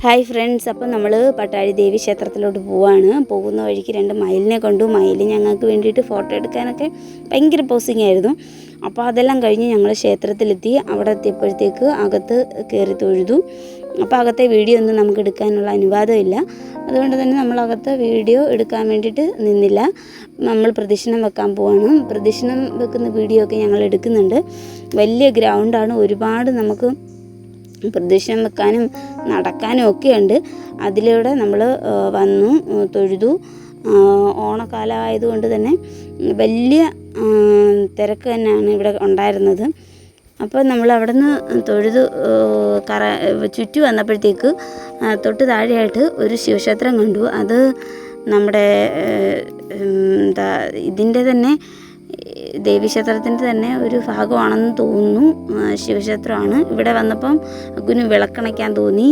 Hi friends, അപ്പോൾ നമ്മൾ പട്ടാഴി ദേവി ക്ഷേത്രത്തിലോട്ട് പോവാണ്. പോകുന്ന വഴിക്ക് 2 മയിലിനെ കണ്ടു. മയിൽ ഞങ്ങൾക്ക് വേണ്ടിയിട്ട് ഫോട്ടോ എടുക്കാനൊക്കെ ഭയങ്കര പോസിങ് ആയിരുന്നു. അപ്പോൾ അതെല്ലാം കഴിഞ്ഞ് ഞങ്ങൾ ക്ഷേത്രത്തിലെത്തി. അവിടെ എത്തിയപ്പോഴത്തേക്ക് അകത്ത് കയറി തൊഴുതു. അപ്പോൾ അകത്തെ വീഡിയോ ഒന്നും നമുക്ക് എടുക്കാനുള്ള അനുവാദമില്ല. അതുകൊണ്ട് തന്നെ നമ്മളകത്തെ വീഡിയോ എടുക്കാൻ വേണ്ടിയിട്ട് നിന്നില്ല. നമ്മൾ പ്രദക്ഷിണം വെക്കാൻ പോവാണ്. പ്രദക്ഷിണം വെക്കുന്ന വീഡിയോ ഒക്കെ ഞങ്ങൾ എടുക്കുന്നുണ്ട്. വലിയ ഗ്രൗണ്ടാണ്, ഒരുപാട് നമുക്ക് പ്രദക്ഷിണം വെക്കാനും നടക്കാനും ഒക്കെ ഉണ്ട്. അതിലൂടെ നമ്മൾ വന്നു തൊഴുതു. ഓണക്കാലം ആയതുകൊണ്ട് തന്നെ വലിയ തിരക്ക് തന്നെയാണ് ഇവിടെ ഉണ്ടായിരുന്നത്. അപ്പോൾ നമ്മൾ അവിടെ നിന്ന് തൊഴുതു ചുറ്റി വന്നപ്പോഴത്തേക്ക് തൊട്ട് താഴെയായിട്ട് ഒരു ശിവക്ഷേത്രം കണ്ടു. അത് നമ്മുടെ ഇതിൻ്റെ തന്നെ ദേവീക്ഷേത്രത്തിൻ്റെ തന്നെ ഒരു ഭാഗമാണെന്ന് തോന്നുന്നു. ശിവക്ഷേത്രമാണ്. ഇവിടെ വന്നപ്പം അക്കുന് വിളക്കണയ്ക്കാൻ തോന്നി.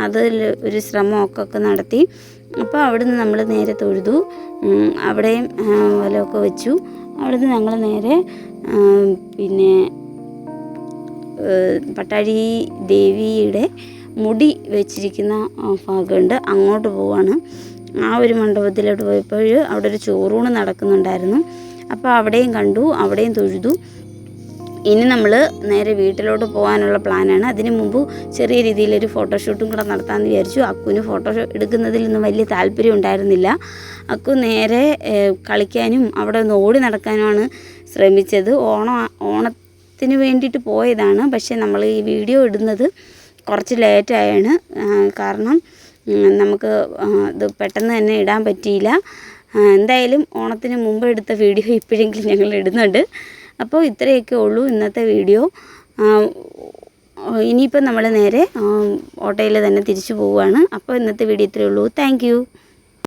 അതിൽ ഒരു ശ്രമമൊക്കെ നടത്തി. അപ്പോൾ അവിടുന്ന് നമ്മൾ നേരെ തൊഴുതു. അവിടെയും വലമൊക്കെ വെച്ചു. അവിടുന്ന് ഞങ്ങൾ നേരെ പിന്നെ പട്ടാഴി ദേവിയുടെ മുടി വെച്ചിരിക്കുന്ന ഭാഗമുണ്ട്, അങ്ങോട്ട് പോവാണ്. ആ ഒരു മണ്ഡപത്തിലോട്ട് പോയപ്പോൾ അവിടെ ഒരു ചോറൂണ് നടക്കുന്നുണ്ടായിരുന്നു. അപ്പോൾ അവിടെയും കണ്ടു, അവിടെയും തൊഴുതു. ഇനി നമ്മൾ നേരെ വീട്ടിലോട്ട് പോകാനുള്ള പ്ലാനാണ്. അതിന് മുമ്പ് ചെറിയ രീതിയിലൊരു ഫോട്ടോഷൂട്ടും കൂടെ നടത്താമെന്ന് വിചാരിച്ചു. അക്കുവിന് ഫോട്ടോ എടുക്കുന്നതിലൊന്നും വലിയ താല്പര്യം ഉണ്ടായിരുന്നില്ല. അക്കു നേരെ കളിക്കാനും അവിടെ ഒന്ന് ഓടി നടക്കാനുമാണ് ശ്രമിച്ചത്. ഓണത്തിന് വേണ്ടിയിട്ട് പോയതാണ്. പക്ഷേ നമ്മൾ ഈ വീഡിയോ ഇടുന്നത് കുറച്ച് ലേറ്റായാണ്. കാരണം നമുക്ക് ഇത് പെട്ടെന്ന് തന്നെ ഇടാൻ പറ്റിയില്ല. എന്തായാലും ഓണത്തിന് മുമ്പ് എടുത്ത വീഡിയോ ഇപ്പോഴെങ്കിലും ഞങ്ങൾ ഇടുന്നുണ്ട്. അപ്പോൾ ഇത്രയൊക്കെ ഉള്ളൂ ഇന്നത്തെ വീഡിയോ. ഇനിയിപ്പോൾ നമ്മൾ നേരെ ഓട്ടോയിൽ തന്നെ തിരിച്ചു പോവുകയാണ്. അപ്പോൾ ഇന്നത്തെ വീഡിയോ ഇത്രയേ ഉള്ളൂ. താങ്ക്